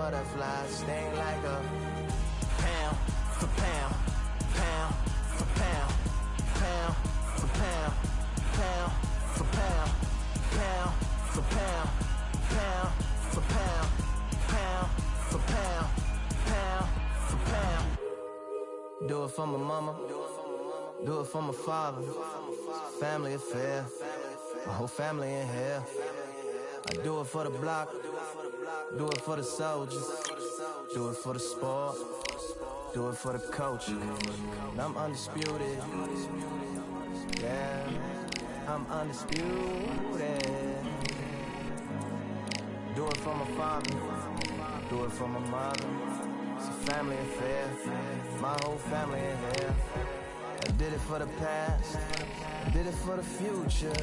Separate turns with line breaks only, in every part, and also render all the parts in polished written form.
butterfly, sting like a pound for pound, pound for pound, pound for pound, pound for pound, pound for pound, pound for pound, pound for pound, pound for pound. Do it for my mama, do it for my father. Family affair, my whole family in here. I do it for the block, do it for the soldiers, do it for the sport, do it for the coach. And I'm undisputed, yeah, I'm undisputed. Do it for my father, do it for my mother. It's a family affair, my whole family in here. I did it for the past, I did it for the future,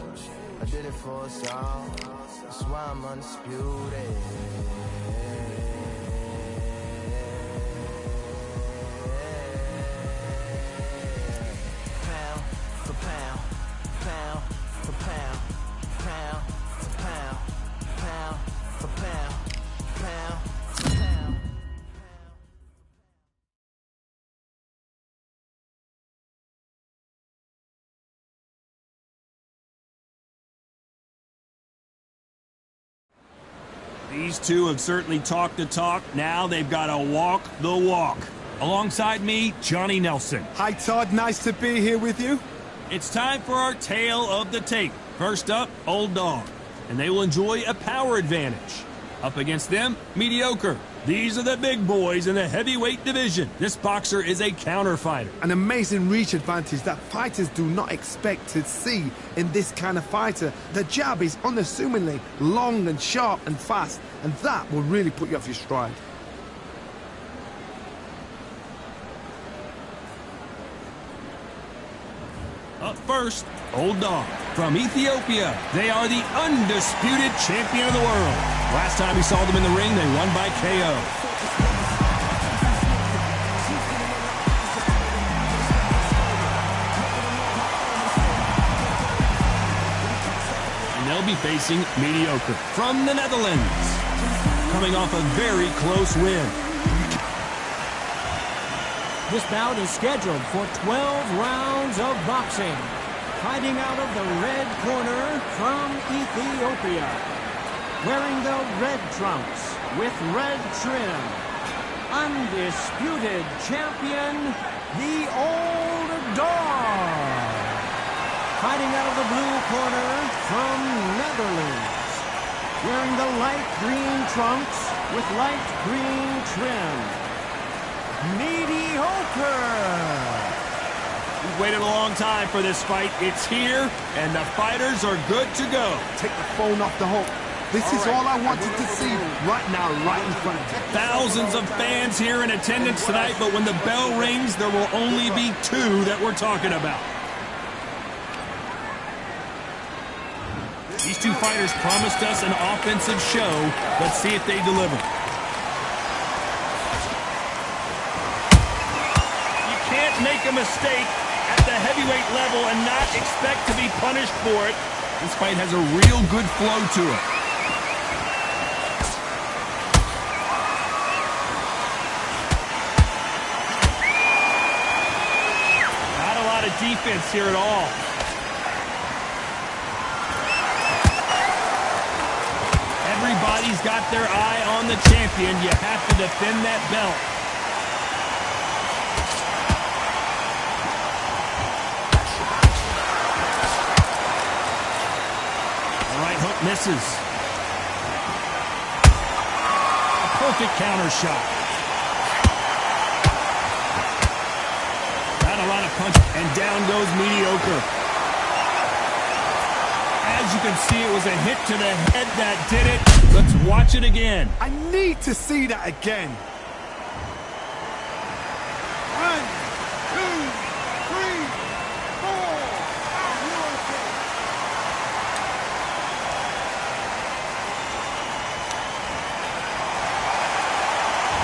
I did it for us all. That's why I'm undisputed. Pound for pound, pound for pound, pound for pound, pound for pound, pound for pound.
These two have certainly talked the talk. Now they've got to walk the walk. Alongside me, Johnny Nelson.
Hi, Todd. Nice to be here with you.
It's time for our tale of the tape. First up, Old Dog. And they will enjoy a power advantage. Up against them, Mediocre. These are the big boys in the heavyweight division. This boxer is a counter fighter.
An amazing reach advantage that fighters do not expect to see in this kind of fighter. The jab is unassumingly long and sharp and fast, and that will really put you off your stride.
Up first, Old Dog. From Ethiopia, they are the undisputed champion of the world. Last time we saw them in the ring, they won by KO. And they'll be facing Mediocre from the Netherlands, coming off a very close win.
This bout is scheduled for 12 rounds of boxing. Fighting out of the red corner from Ethiopia. Wearing the red trunks with red trim. Undisputed champion, the Old Dog. Fighting out of the blue corner from Netherlands. Wearing the light green trunks with light green trim. Mediocre.
We've waited a long time for this fight. It's here, and the fighters are good to go.
Take the phone off the hook. This is all I wanted to see right now, right in front of you.
Thousands of fans here in attendance tonight, but when the bell rings, there will only be two that we're talking about. These two fighters promised us an offensive show. Let's see if they deliver. You can't make a mistake at the heavyweight level and not expect to be punished for it. This fight has a real good flow to it. Not a lot of defense here at all. Everybody's got their eye on the champion. You have to defend that belt. Misses. A perfect counter shot. Not a lot of punch, and down goes Mediocre. As you can see, it was a hit to the head that did it. Let's watch it again.
I need to see that again. 1, 2, 3, 4.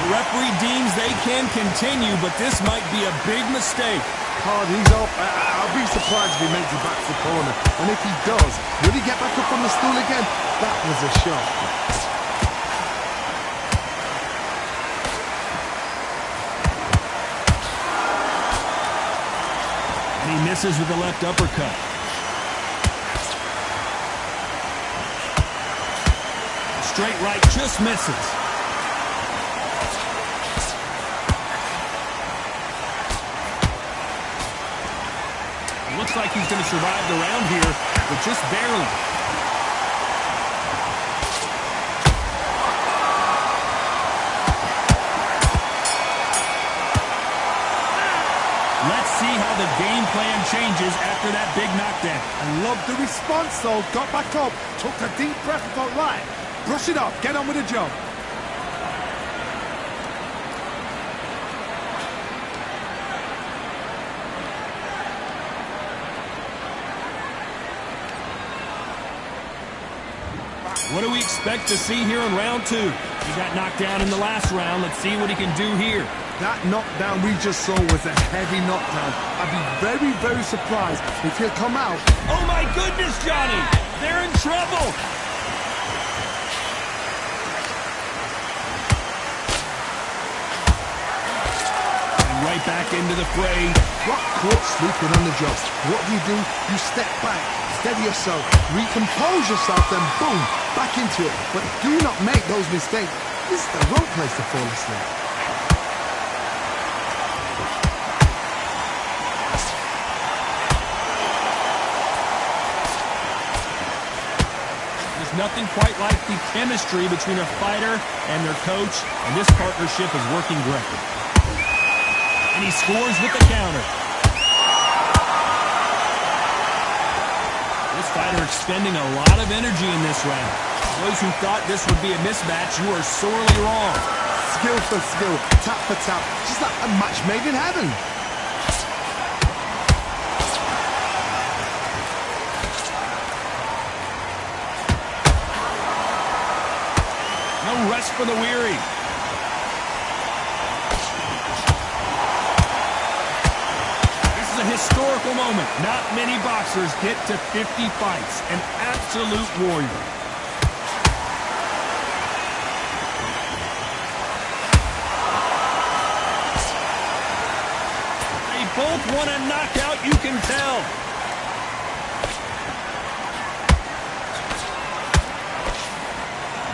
The referee deems they can continue, but this might be a big mistake.
Hard, he's up. I'll be surprised if he makes it back to the corner. And if he does, will he get back up on the stool again? That was a shot.
misses with the left uppercut. Straight right just misses. It looks like he's going to survive the round here, but just barely. Let's see how the game plan changes after that big knockdown.
I love the response, though. Got back up, took a deep breath and thought, right, brush it off, get on with the job.
What do we expect to see here in round two? He got knocked down in the last round. Let's see what he can do here.
That knockdown we just saw was a heavy knockdown. I'd be very, very surprised if he'll come out.
Oh my goodness, Johnny! They're in trouble! And right back into the fray.
Got caught sleeping on the job. What do? You step back, steady yourself, recompose yourself, then boom, back into it. But do not make those mistakes. This is the wrong place to fall asleep.
Nothing quite like the chemistry between a fighter and their coach, and this partnership is working great. And he scores with the counter. This fighter expending a lot of energy in this round. Those who thought this would be a mismatch, you are sorely wrong.
Skill for skill, tap for tap, just like a match made in heaven.
No rest for the weary. This is a historical moment. Not many boxers get to 50 fights. An absolute warrior. They both want a knockout, you can tell.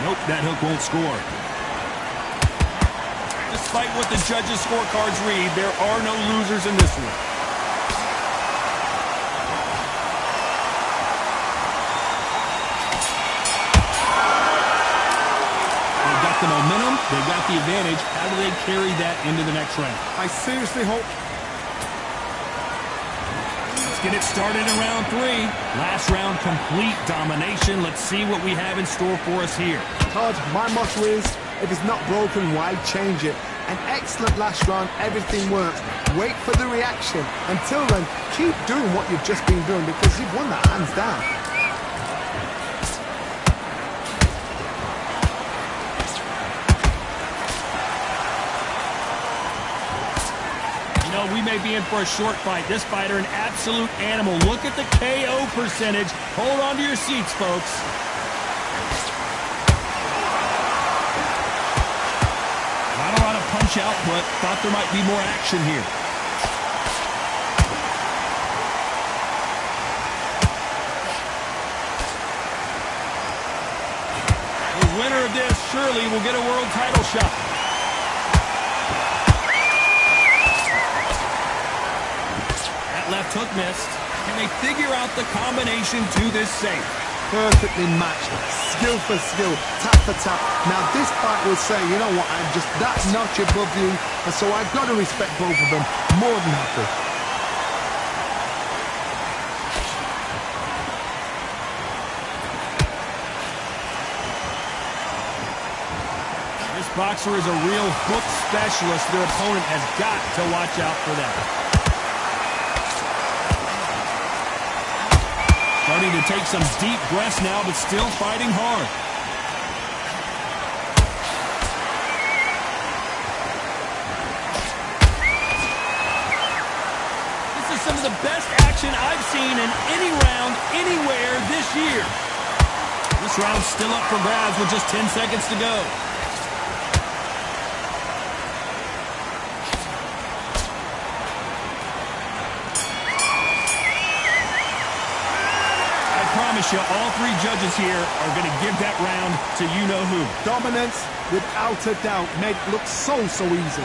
Nope, that hook won't score. Despite what the judges' scorecards read, there are no losers in this one. They've got the momentum, they've got the advantage. How do they carry that into the next round?
I seriously hope...
Let's get it started in round three. Last round, complete domination. Let's see what we have in store for us here.
Todd, my motto is, if it's not broken, why change it? An excellent last round, everything works. Wait for the reaction. Until then, keep doing what you've just been doing because you've won that hands down.
We may be in for a short fight. This fighter, an absolute animal. Look at the KO percentage. Hold on to your seats, folks. Not a lot of punch output. Thought there might be more action here. The winner of this surely will get a world title shot. Left hook missed. Can they figure out the combination to this safe?
Perfectly matched. Skill for skill. Tap for tap. Now this fight will say, you know what, I'm just that notch above you. And so I've got to respect both of them. More than happy.
This boxer is a real hook specialist. Their opponent has got to watch out for that. Starting to take some deep breaths now, but still fighting hard. This is some of the best action I've seen in any round, anywhere this year. This round's still up for grabs with just 10 seconds to go. Alicia, all three judges here are going to give that round to you-know-who.
Dominance, without a doubt, made it look so easy.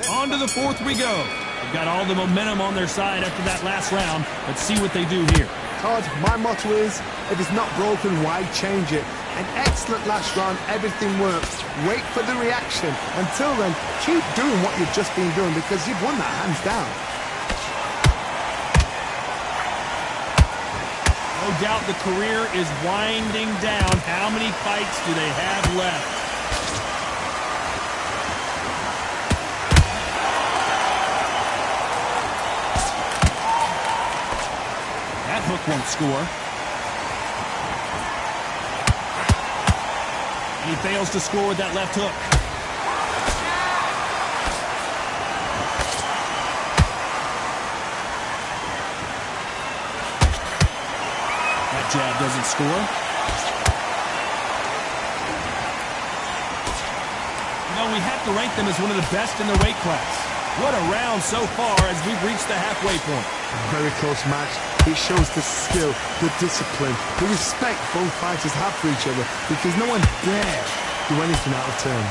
On to the fourth we go. They've got all the momentum on their side after that last round. Let's see what they do here.
Todd, my motto is, if it's not broken, why change it? An excellent last round, everything works. Wait for the reaction. Until then, keep doing what you've just been doing because you've won that hands down.
No doubt the career is winding down. How many fights do they have left? That hook won't score. And he fails to score with that left hook. That jab doesn't score. You know, we have to rank them as one of the best in their weight class. What a round so far as we've reached the halfway point.
Very close match. It shows the skill, the discipline, the respect both fighters have for each other because no one dare do anything out of turn.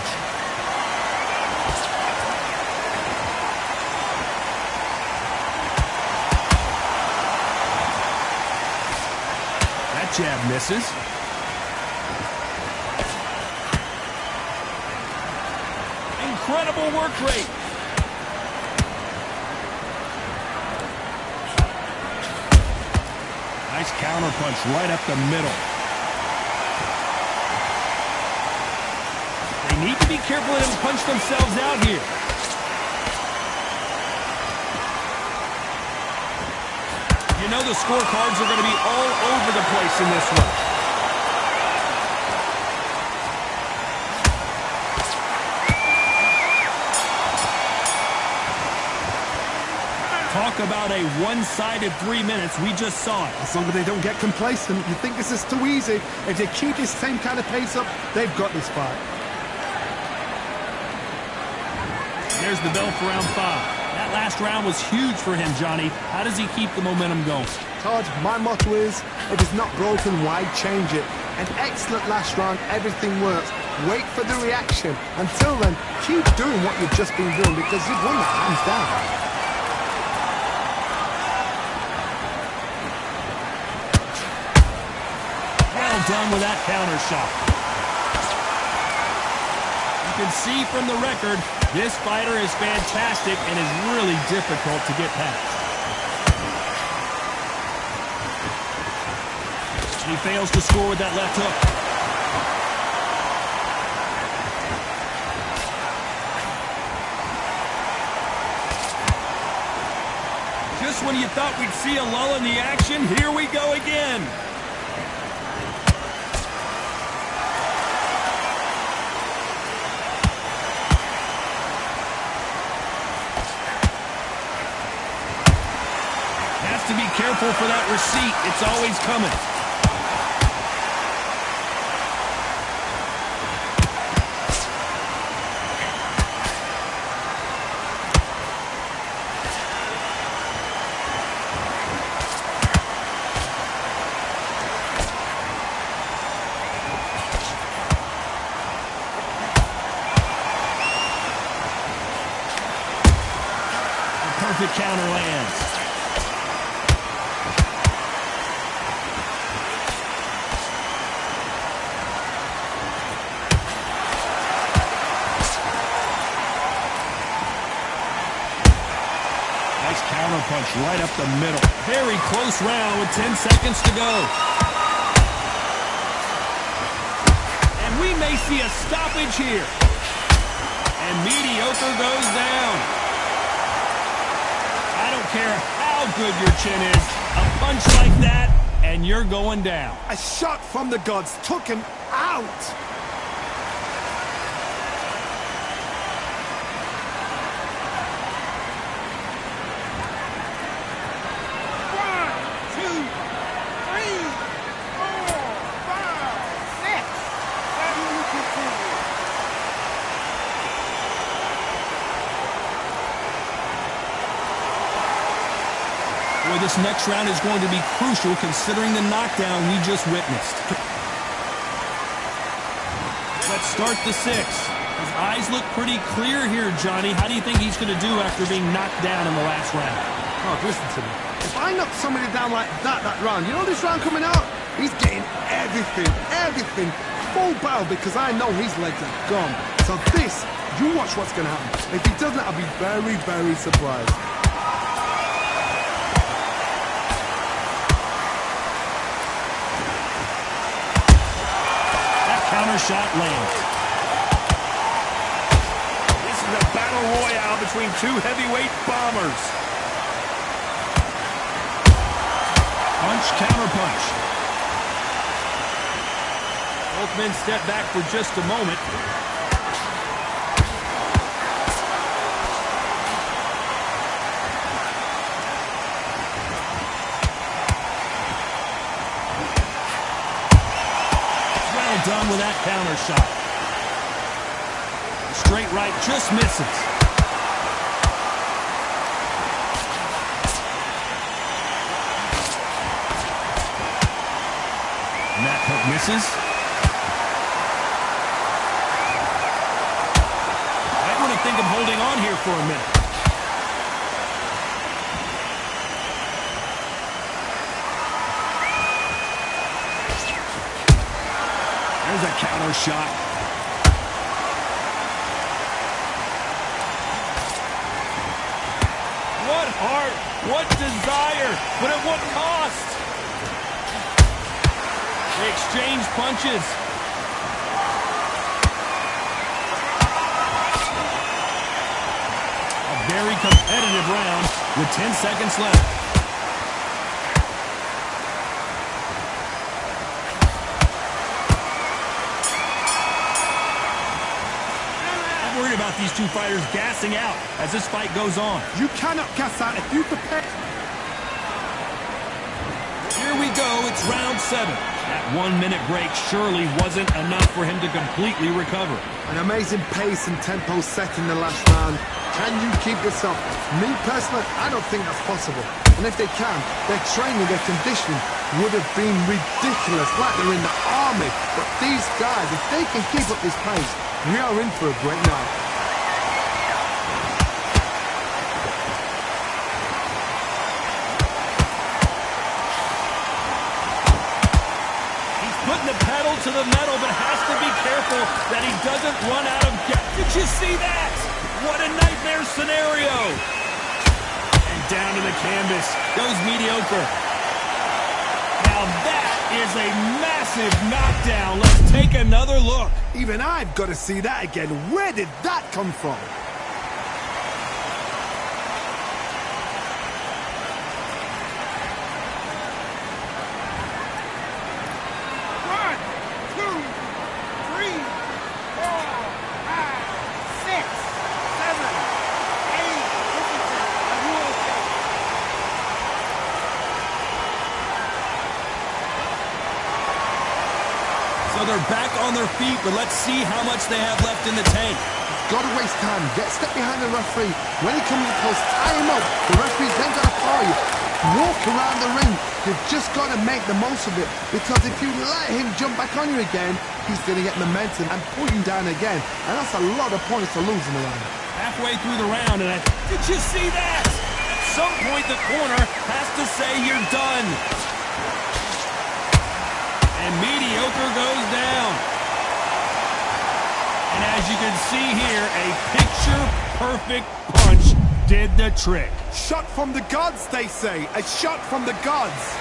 That jab misses. Incredible work rate. Nice counter punch right up the middle. They need to be careful they don't punch themselves out here. You know the scorecards are going to be all over the place in this one. Talk about a one-sided 3 minutes. We just saw it.
As long as they don't get complacent, you think this is too easy. If they keep this same kind of pace up, they've got this fight.
There's the bell for round 5. That last round was huge for him, Johnny. How does he keep the momentum going?
Todd, my motto is, if it's not broken, why change it? An excellent last round, everything works. Wait for the reaction. Until then, keep doing what you've just been doing because you've won that hands down.
Done with that counter shot. You can see from the record, this fighter is fantastic and is really difficult to get past. And he fails to score with that left hook. Just when you thought we'd see a lull in the action, here we go again. To be careful for that receipt. It's always coming. A perfect counter lands. Counter punch right up the middle. Very close round with 10 seconds to go. And we may see a stoppage here. And mediocre goes down. I don't care how good your chin is. A punch like that, and you're going down.
A shot from the gods took him out.
this next round is going to be crucial considering the knockdown we just witnessed. Let's start the 6th. His eyes look pretty clear here, Johnny. How do you think he's going to do after being knocked down in the last round?
Oh, listen to me. If I knock somebody down like that round, you know this round coming out? He's getting everything, full barrel, because I know his legs are gone. So this, you watch what's going to happen. If he doesn't, I'll be very surprised.
That counter shot lands. This is a battle royale between two heavyweight bombers. Punch, counter punch. Both men step back for just a moment. Well done with that counter shot. Straight right just misses. And that hook misses. Might want to think of holding on here for a minute. There's a counter shot. What heart, what desire, but at what cost? They exchange punches. A very competitive round with 10 seconds left. I'm worried about these two fighters gassing out as this fight goes on.
You cannot gas out if you prepare.
Here we go, it's round 7. That 1-minute break surely wasn't enough for him to completely recover.
An amazing pace and tempo set in the last round. Can you keep this up? Me personally, I don't think that's possible. And if they can, their training, their conditioning would have been ridiculous, like they're in the army. But these guys, if they can keep up this pace, we are in for a great night.
Putting the pedal to the metal, but has to be careful that he doesn't run out of gas. Did you see that? What a nightmare scenario. And down to the canvas goes Mediocre. Now that is a massive knockdown. Let's take another look.
Even I've got to see that again. Where did that come from?
So they're back on their feet, but let's see how much they have left in the tank.
Gotta waste time. Get step behind the referee. When he comes close, tie him up. The referee's then gotta call you. Walk around the ring. You've just gotta make the most of it. Because if you let him jump back on you again, he's gonna get momentum and pull you down again. And that's a lot of points to lose in the round.
Halfway through the round, and did you see that? At some point, the corner has to say you're done. And Mediocre goes down. And as you can see here, a picture-perfect punch did the trick.
Shot from the gods, they say. A shot from the gods.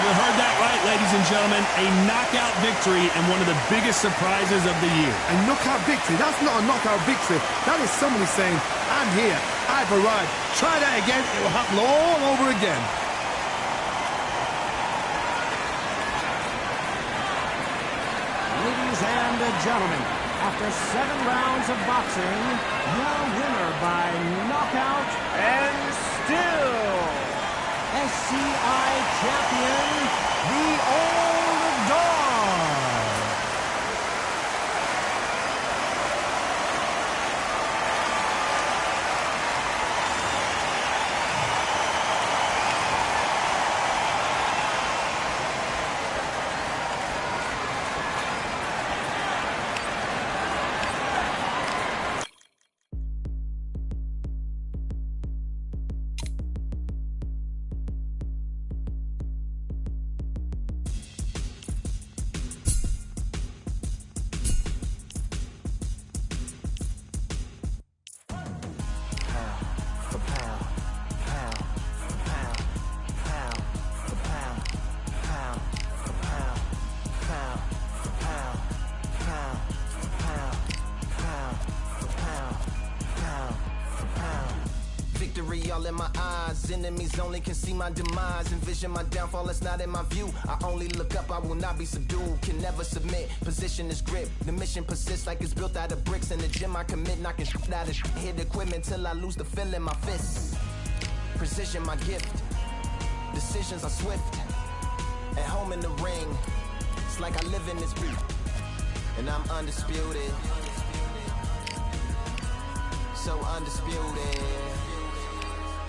You heard that right, ladies and gentlemen. A knockout victory and one of the biggest surprises of the year.
A knockout victory? That's not a knockout victory. That is somebody saying, I'm here, I've arrived. Try that again, it will happen all over again.
and gentlemen, after 7 rounds of boxing, your winner by knockout and still SCI champion, the Old Dog.
Victory all in my eyes, enemies only can see my demise. Envision my downfall, it's not in my view. I only look up, I will not be subdued. Can never submit, position is grip. The mission persists like it's built out of bricks. In the gym I commit, knocking shit out of shit. Hit equipment till I lose the feel in my fists. Precision my gift, decisions are swift. At home in the ring, it's like I live in this beat. And I'm undisputed, so undisputed.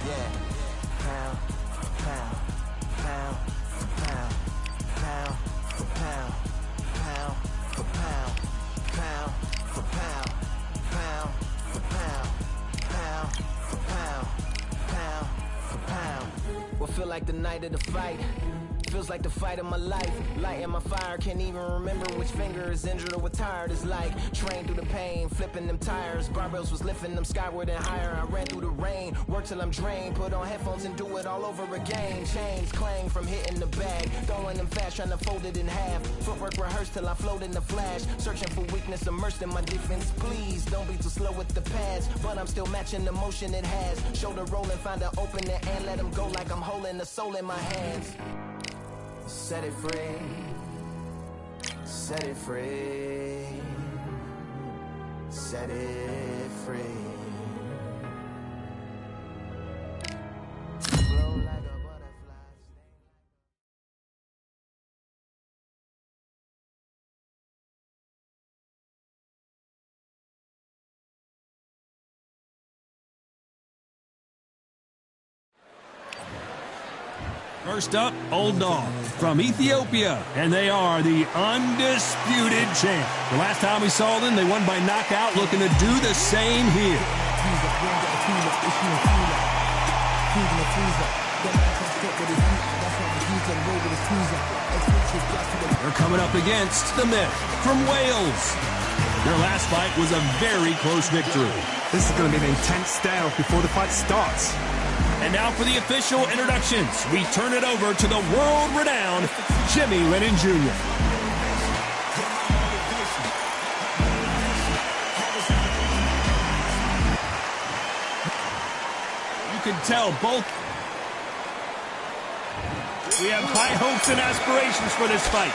Yeah. Pound for pound, pound for pound, pound for pound, pound for pound, pound for pound, pound for pound, pound for pound, pound for pound. What feel like the night of the fight? Feels like the fight of my life. Lighting my fire, can't even remember which finger is injured or what tired is like. Trained through the pain, flipping them tires. Barbells was lifting them skyward and higher. I ran through the rain, worked till I'm drained. Put on headphones and do it all over again. Chains clang from hitting the bag. Throwing them fast, trying to fold it in half. Footwork rehearsed till I float in the flash. Searching for weakness, immersed in my defense. Please don't be too slow with the pads. But I'm still matching the motion it has. Shoulder rolling, find an opening and let them go like I'm holding the soul in my hands. Set it free, set it free, set it free. Flow like a butterfly.
First up, Old Dog from Ethiopia, and they are the undisputed champ. The last time we saw them, they won by knockout, looking to do the same here. They're coming up against the Myth from Wales. Their last fight was a very close victory.
This is going to be an intense stare before the fight starts.
And now for the official introductions, we turn it over to the world-renowned Jimmy Lennon Jr. You can tell both. We have high hopes and aspirations for this fight.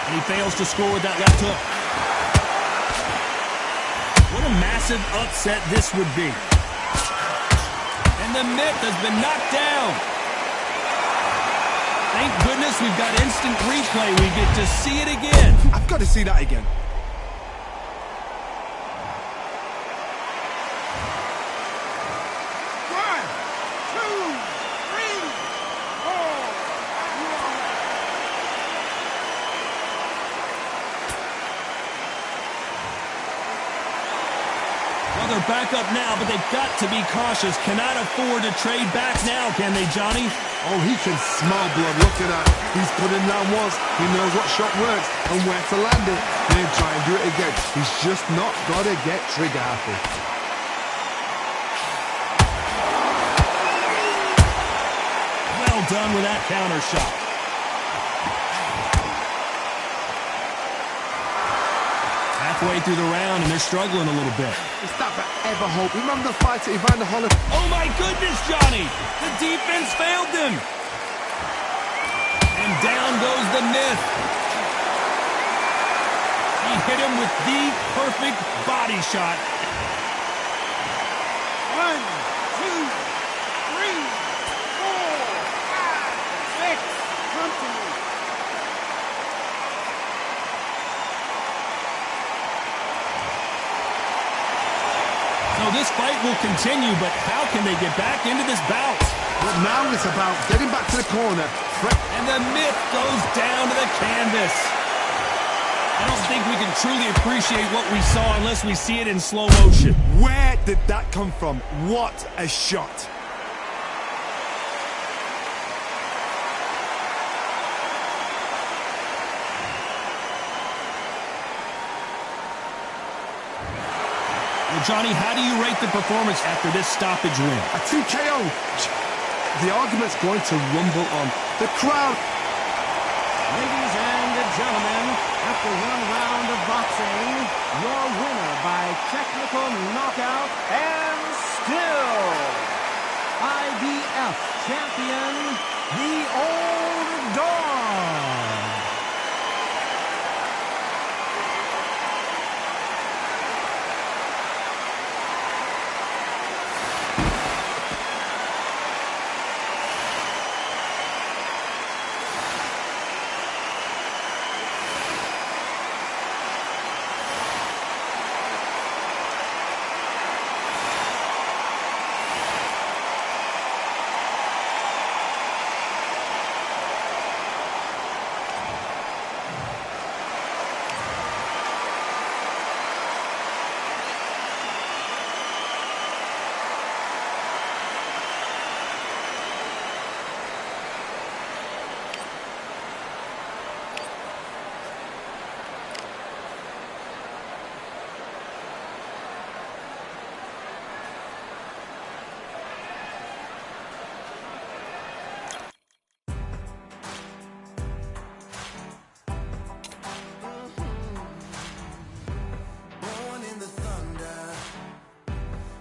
And he fails to score with that left hook. What a massive upset this would be. And the Myth has been knocked down. Thank goodness we've got instant replay. We get to see it again.
I've got to see that again.
They're back up now, but they've got to be cautious. Cannot afford to trade back now, can they, Johnny?
Oh, he can smell blood. Look at that. He's put him down once. He knows what shot works and where to land it. Then try and do it again. He's just not got to get trigger happy.
Well done with that counter shot. Halfway through the round, and they're struggling a little bit.
Is that ever hope? Remember the fight at Evander Holyfield?
Oh my goodness, Johnny! The defense failed them! down goes the Myth. He hit him with the perfect body shot.
1, 2, 3, 4, 5, 6. Come to me.
So this fight will continue, but how can they get back into this bout?
But now it's about getting back to the corner.
And the Myth goes down to the canvas. I don't think we can truly appreciate what we saw unless we see it in slow motion.
Where did that come from? What a shot.
Well, Johnny, how do you rate the performance after this stoppage win?
A TKO. The argument's going to rumble on. The crowd.
Ladies and gentlemen, after one round of boxing, your winner by technical knockout and still IBF champion, the Old Dog.
Born in the thunder,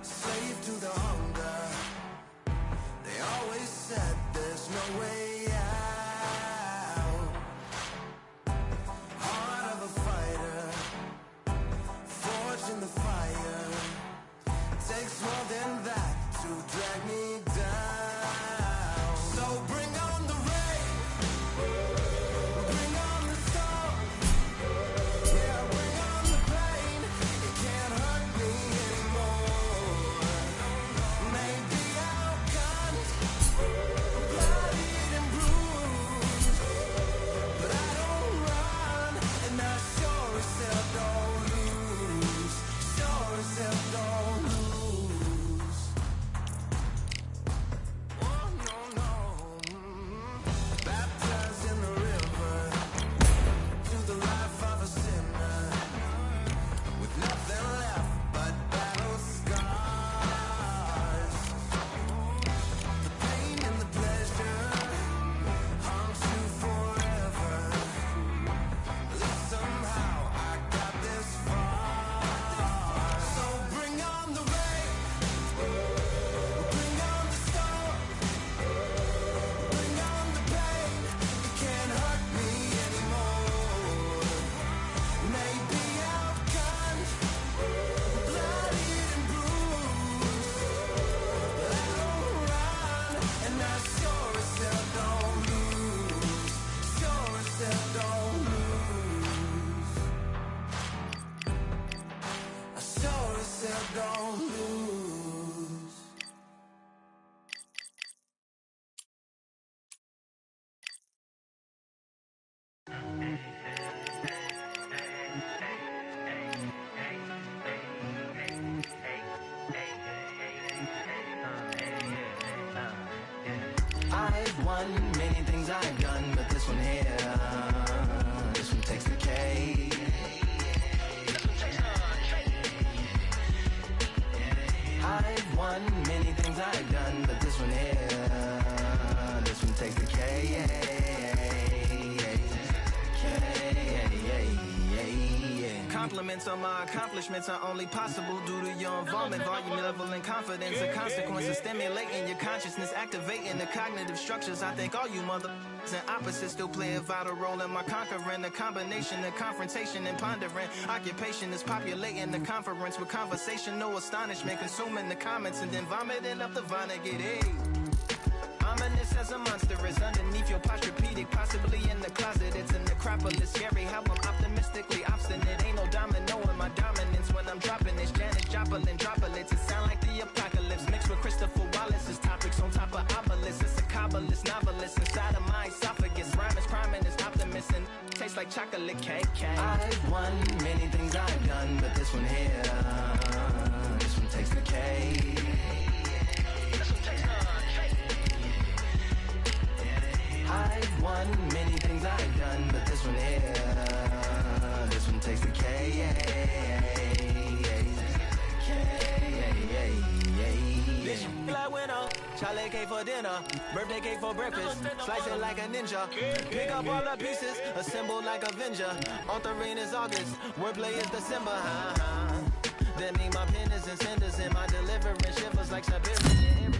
slave to the hunger. They always said there's no way out. Heart of a fighter, forged in the fire. Takes more than that to drag me down. So bring on the rain, bring on the storm. Yeah, bring on the pain. It can't hurt me anymore. Maybe I'll cut, bloodied and bruised, but I don't run, and I sure as hell don't lose. Sure as hell don't lose. Oh no no. Baptized in the river, to the life of a sinner, with nothing left but battle scars. The pain and the pleasure haunts you forever. At least somehow I got this far. So bring on the rain, bring on the storm, bring on the pain. It can't hurt me anymore. Maybe I'll cut, bloodied and bruised, but I don't run, and I sure as hell don't lose. Sure as hell don't lose. I sure as hell don't lose. I've won many things I've done, but this one here, this one takes the cake. I've won many things I've done, but this one here, this one takes the cake. Compliments on my accomplishments are only possible due to your involvement, volume, level, and confidence. The consequences stimulating your consciousness, activating the cognitive structures. I think all you and opposites still play a vital role in my conquering. The combination of confrontation and pondering. Occupation is populating the conference with conversation, no astonishment, consuming the comments and then vomiting up the Vonnegut. Ominous as a monster is underneath your posturepedic, possibly in the closet. It's an necropolis, scary how I'm optimistically obstinate. Ain't no domino in my dominance when I'm dropping this. Janis Joplin droplets, it sound like the apocalypse mixed with Christopher Wallace's topics on top of obelisks. It's a kabbalist novelist inside of my esophagus. Rhyme is crime and it's optimist and tastes like chocolate cake. I've won many things I've done, but this one here, this one takes the cake. I've won many things I've done, but this one here, this one takes the K. Bitch, like winner, Charlie cake for dinner, birthday cake for breakfast, slice it like a ninja, pick up all the pieces, assemble like Avenger. Authoring is August, wordplay is December. That mean my pen is in cinders and my deliverance shivers like Siberian.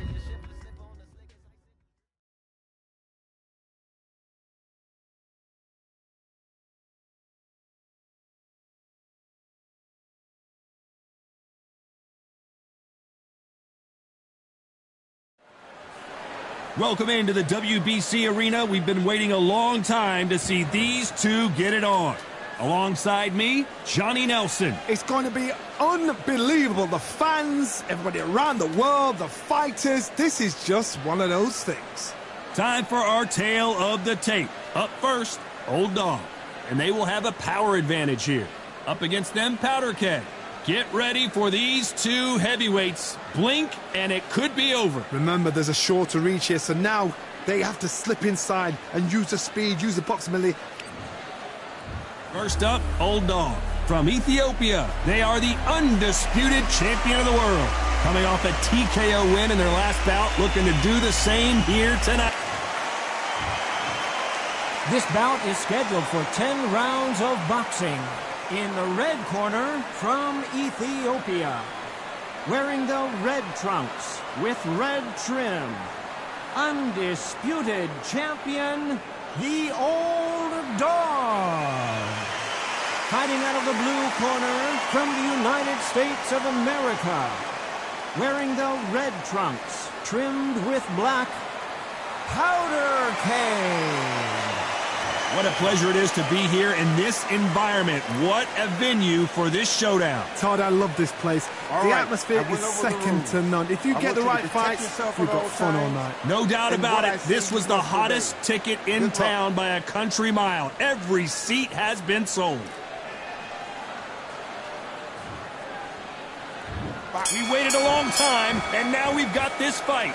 Welcome into the WBC arena. We've been waiting a long time to see these two get it on. Alongside me, Johnny Nelson.
It's going to be unbelievable. The fans, everybody around the world, the fighters. This is just one of those things.
Time for our tale of the tape. Up first, Old Dog. And they will have a power advantage here. Up against them, Powder Keg. Get ready for these two heavyweights. Blink, and it could be over.
Remember, there's a shorter reach here, so now they have to slip inside and use the speed, use the proximity.
First up, Old Dog. From Ethiopia, they are the undisputed champion of the world. Coming off a TKO win in their last bout, looking to do the same here tonight.
This bout is scheduled for 10 rounds of boxing. In the red corner, from Ethiopia, wearing the red trunks with red trim, undisputed champion, the Old Dog. Fighting out of the blue corner, from the United States of America, wearing the red trunks, trimmed with black, Powder Keg.
What a pleasure it is to be here in this environment. What a venue for this showdown.
Todd, I love this place. The atmosphere is second to none. If you get the right fights, we've got fun all night.
No doubt about it. This was the hottest ticket in town by a country mile. Every seat has been sold. We waited a long time, and now we've got this fight.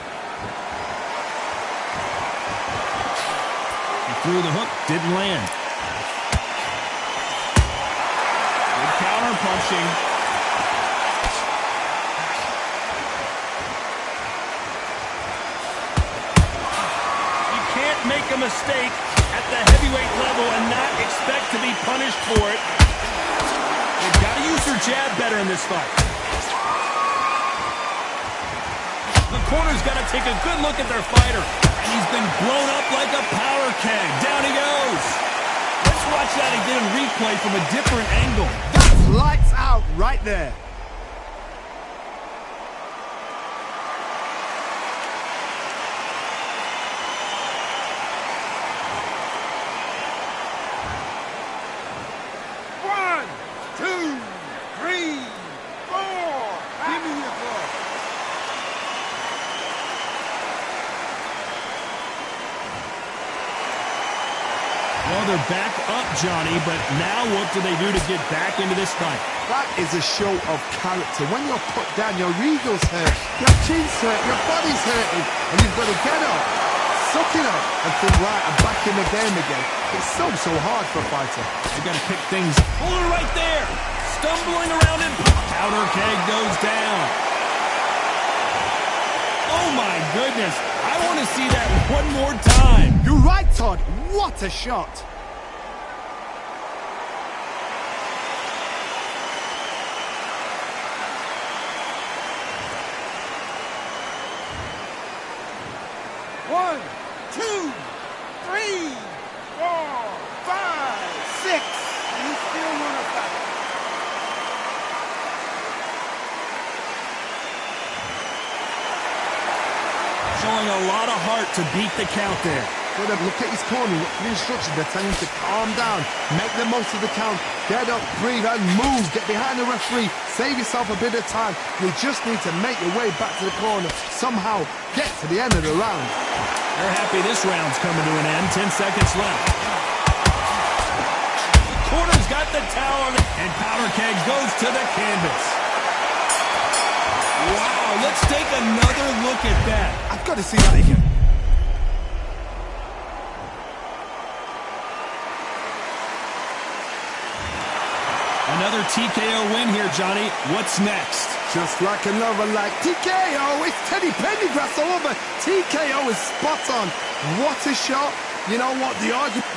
Through the hook, didn't land. Good counter punching. You can't make a mistake at the heavyweight level and not expect to be punished for it. They've got to use their jab better in this fight. The corner's got to take a good look at their fighter. He's been blown up like a power keg. Down he goes. Let's watch that again in replay from a different angle.
That's lights out right there. One, two, three, four. Give me your ball.
Well, they're back up, Johnny, but now what do they do to get back into this fight?
That is a show of character. When you're put down, your ego's hurt, your chin's hurt, your body's hurting, and you've got to get up, suck it up, and think, right, I'm back in the game again. It's so hard for a fighter.
They got to pick things. Hold it right there. Stumbling around him. Powder Keg goes down. Oh, my goodness. I want to see that one more time.
You're right, Todd. What a shot.
showing a lot of heart to beat the count there.
But look at his corner, look at the instructions. They're telling him to calm down, make the most of the count, get up, breathe and move, get behind the referee, save yourself a bit of time. You just need to make your way back to the corner, somehow get to the end of the round.
They're happy this round's coming to an end. 10 seconds left. Corner's got the towel, and Powder Keg goes to the canvas. Wow, let's take another look at that.
I've got to see that again.
Another TKO win here, Johnny. What's next?
Just like another like TKO, it's Teddy Pendergrass all over. TKO is spot on. What a shot. You know what, the argument...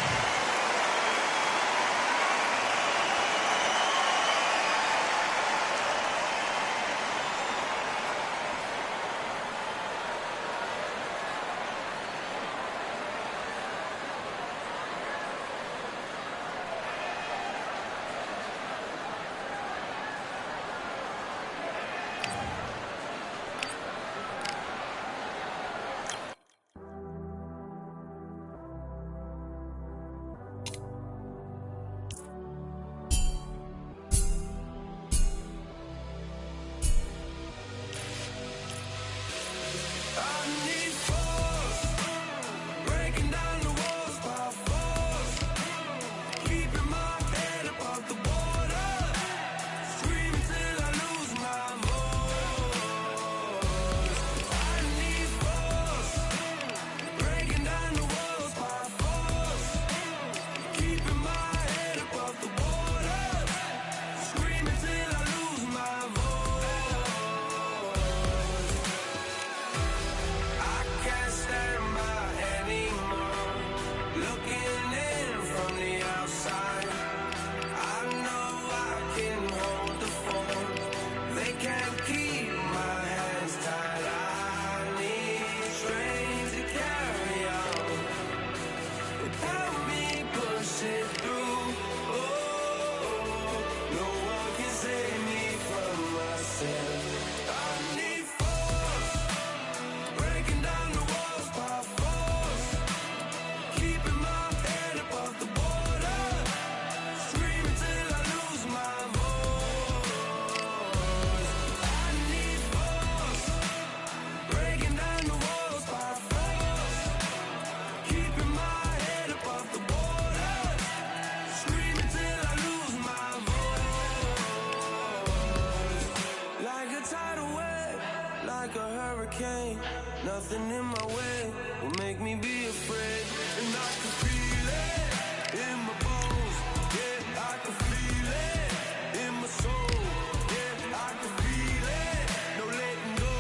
Nothing in my way will make me be afraid. And I can feel it in my bones. Yeah, I can feel it in my soul. Yeah, I can feel it, no letting go.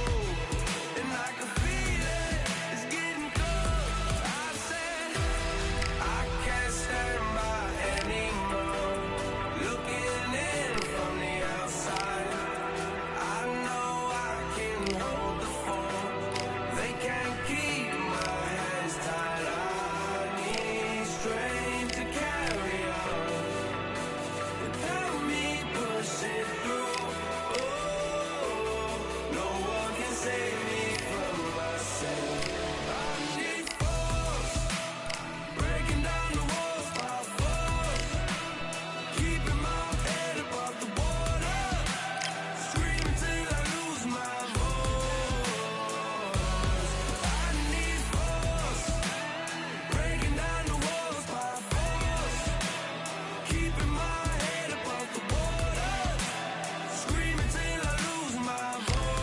And I can feel it, it's getting cold. I said I can't stand by anymore. Looking in from the outside, I know I can hold the phone. They can't keep my hands tied. I need strength to carry on. Without me pushing through, oh, no one can save me from myself. I need force, breaking down the walls by force, keeping my head above the water, screaming till I lose my voice. I need force, breaking down the walls by force, keeping my head above the water, screaming till I lose my voice.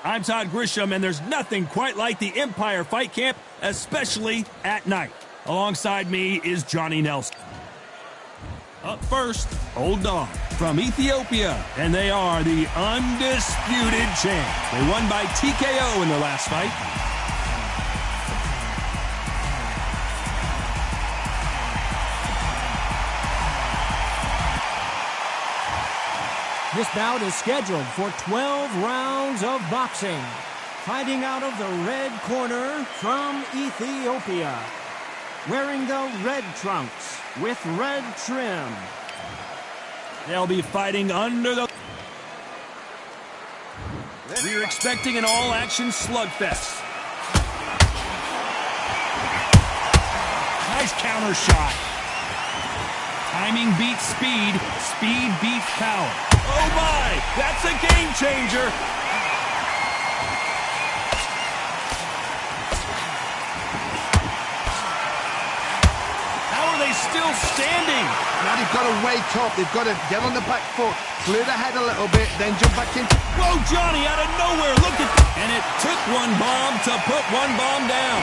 I'm Todd Grisham, and there's nothing quite like the Empire Fight Camp, especially at night. Alongside me is Johnny Nelson. Up first, Old Dog from Ethiopia, and they are the undisputed champ. They won by TKO in their last fight.
This bout is scheduled for 12 rounds of boxing. Fighting out of the red corner from Ethiopia, wearing the red trunks with red trim.
They'll be fighting under the... We're expecting an all-action slugfest. Nice counter shot. Timing beats speed. Speed beats power. Oh my! That's a game changer! How are they still standing?
Now they've got to wake up. They've got to get on the back foot, clear the head a little bit, then jump back into...
Whoa, Johnny, out of nowhere, look at... And it took one bomb to put one bomb down.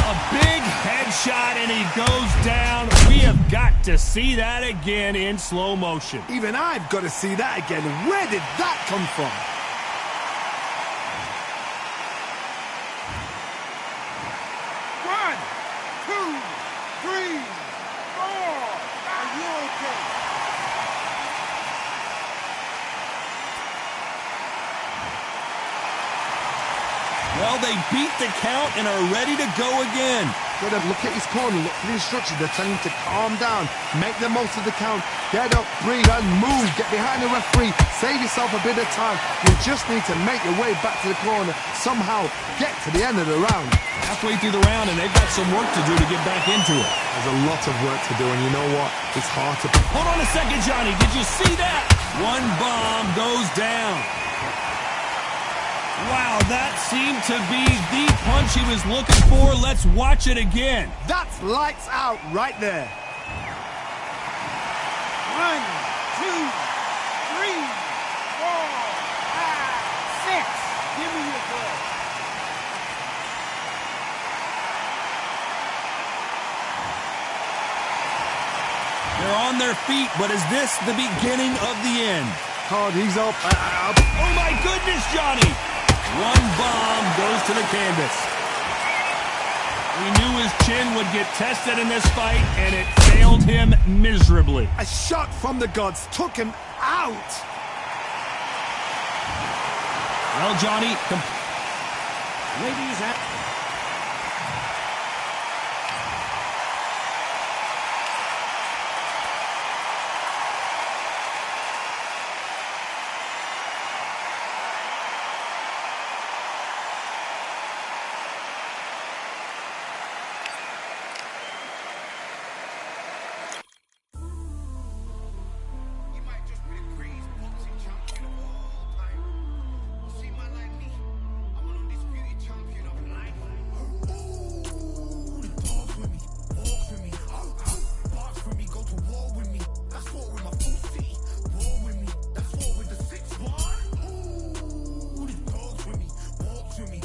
A big headshot, and he goes down. We have got to see that again in slow motion.
Even I've got to see that again. Where did that come from? One, two, three, four. Are you okay?
Well, they beat the count and are ready to go again.
Got to look at his corner, look for the instructions. They're telling him to calm down, make the most of the count, get up, breathe, and move. Get behind the referee, save yourself a bit of time. You just need to make your way back to the corner, somehow get to the end of the round.
Halfway through the round, and they've got some work to do to get back into it.
There's a lot of work to do, and you know what? It's hard to...
Hold on a second, Johnny. Did you see that? One bomb goes down. Wow, that seemed to be the punch he was looking for. Let's watch it again.
That's lights out right there.
1, 2, 3, 4, 5, 6. Give me your ball.
They're on their feet, but is this the beginning of the end?
Card, he's up.
Oh my goodness, Johnny! One bomb goes to the canvas. We knew his chin would get tested in this fight, and it failed him miserably.
A shot from the gods took him out.
Well, Johnny,
Ladies and...
You might just be the greatest boxing champion of all time. You see, man like me, I'm an undisputed champion of life. Ooh, the dogs with me, walks with me, box with me, go to war with me. That's war with my full city. War with me, that's war with the 6-1. Ooh, the dogs with me, walks with me,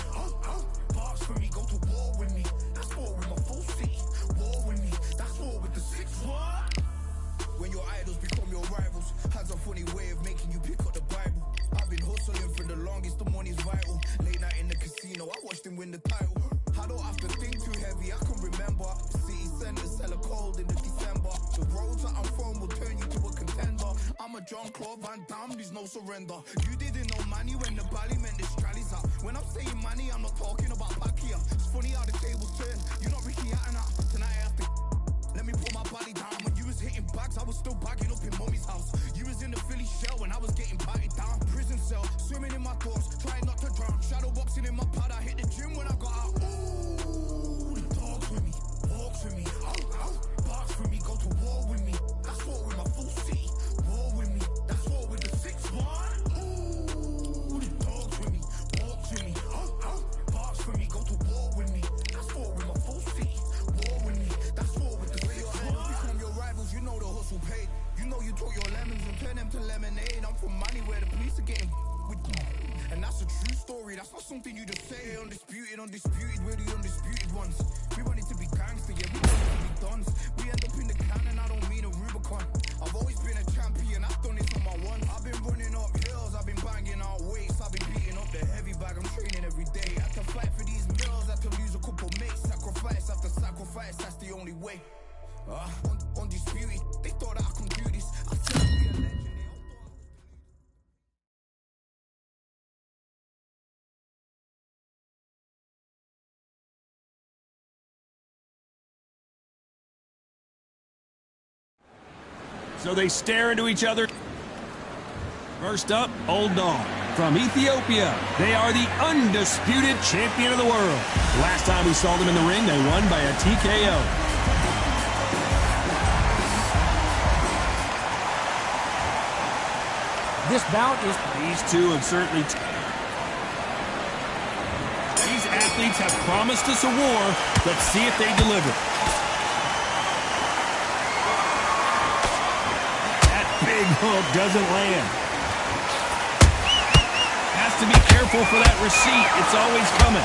box with me, go to war with me. That's war with my full city. War with me, that's war with the 6-1. When your idols become your rivals, has a funny way of making you pick up the Bible. I've been hustling for the longest, the money's vital. Late night in the casino, I watched him win the title. I don't have to think too heavy, I can remember. The city centers hella cold in the December. The roads that I'm from will turn you to a contender. I'm a Jean-Claude Van Damme, there's no surrender. You didn't know money when the bally meant the strallies up. When I'm saying money, I'm not talking about Pacquiao. It's funny how the tables turn. You're not Ricky Hatton. Tonight I have to... Let me put my body down. When you was hitting bags, I was still bagging up in mommy's house. You was in the Philly shell when I was getting batted down. Prison cell, swimming in my thoughts, trying not to drown. Shadow boxing in my pad, I hit the gym when I got out. Ooh, the dogs with me, walks with me, box with me, go to war with me. That's war with my full city. War with me, that's war with the 6-1. Ooh, the dogs with me, walks with me, box with me, go to war with me. That's war with my full city. War with me, that's war with the 6-1. Become your rivals, you know the hustle paid. You know you took your lemons and turn them to lemonade. I'm from money where the police are getting with you. And that's a true story, that's not something you just say. Undisputed, undisputed, we're the undisputed ones. We wanted to be gangster, yeah, we wanted to be dons. We end up in the can and I don't mean a Rubicon. I've always been a champion, I've done this on my one. I've been running up hills, I've been banging out weights. I've been beating up the heavy bag, I'm training every day. I had to fight for these meals, I had to lose a couple mates. Sacrifice after sacrifice, that's the only way. Undisputed, they thought that I can do this. I said I'd be a legend.
So they stare into each other. First up, Old Dog. From Ethiopia, they are the undisputed champion of the world. Last time we saw them in the ring, they won by a TKO.
This bout is...
These two have certainly... These athletes have promised us a war. Let's see if they deliver. That big hook doesn't land. Has to be careful for that receipt. It's always coming.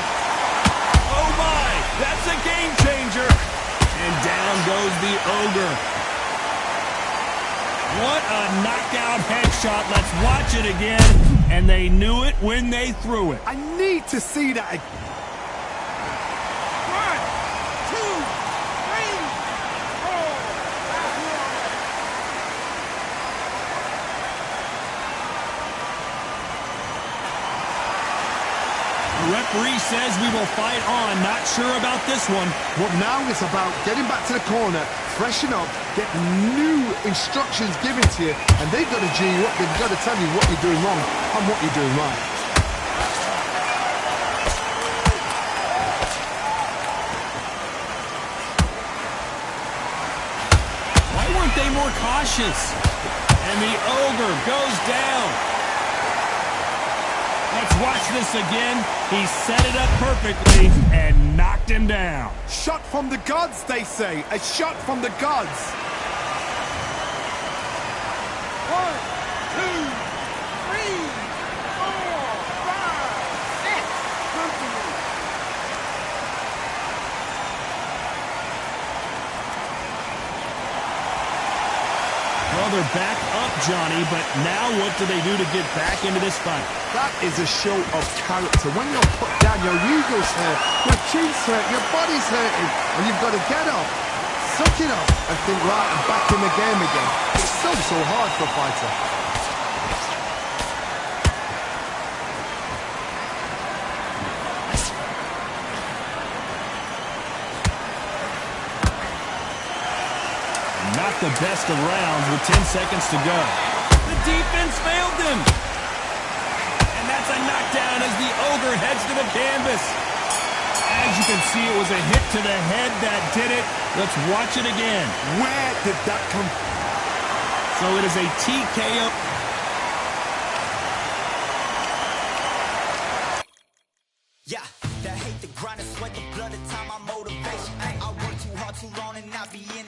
Oh my! That's a game changer! And down goes the Ogre. What a knockout headshot. Let's watch it again. And they knew it when they threw it.
I need to see that again.
1, 2, 3, 4. The referee says we will fight on. Not sure about this one.
Well, now it's about getting back to the corner, freshen up, get new instructions given to you, and they've got to G you up. They've got to tell you what you're doing wrong and what you're doing right.
Why weren't they more cautious? And the Ogre goes down. Let's watch this again. He set it up perfectly and knocked him down.
Shot from the gods, they say. A shot from the gods.
1, 2, 3, 4, 5, 6. Come to me.
Well, they're back up, Johnny, but now what do they do to get back into this fight?
That is a show of character. When you're put down, your ego's hurt, your chin's hurt, your body's hurting, and you've got to get up, suck it up, and think, right, I'm back in the game again. It's so hard for a fighter.
Not the best of rounds with 10 seconds to go. The defense failed them. And that's a knockdown as the Ogre heads to the canvas. As you can see, it was a hit to the head that did it. Let's watch it again.
Where did that come from?
So it is a TKO.
Yeah, that hate, the grind, the sweat, the blood, the time, my motivation. I work too hard, too long, and not be in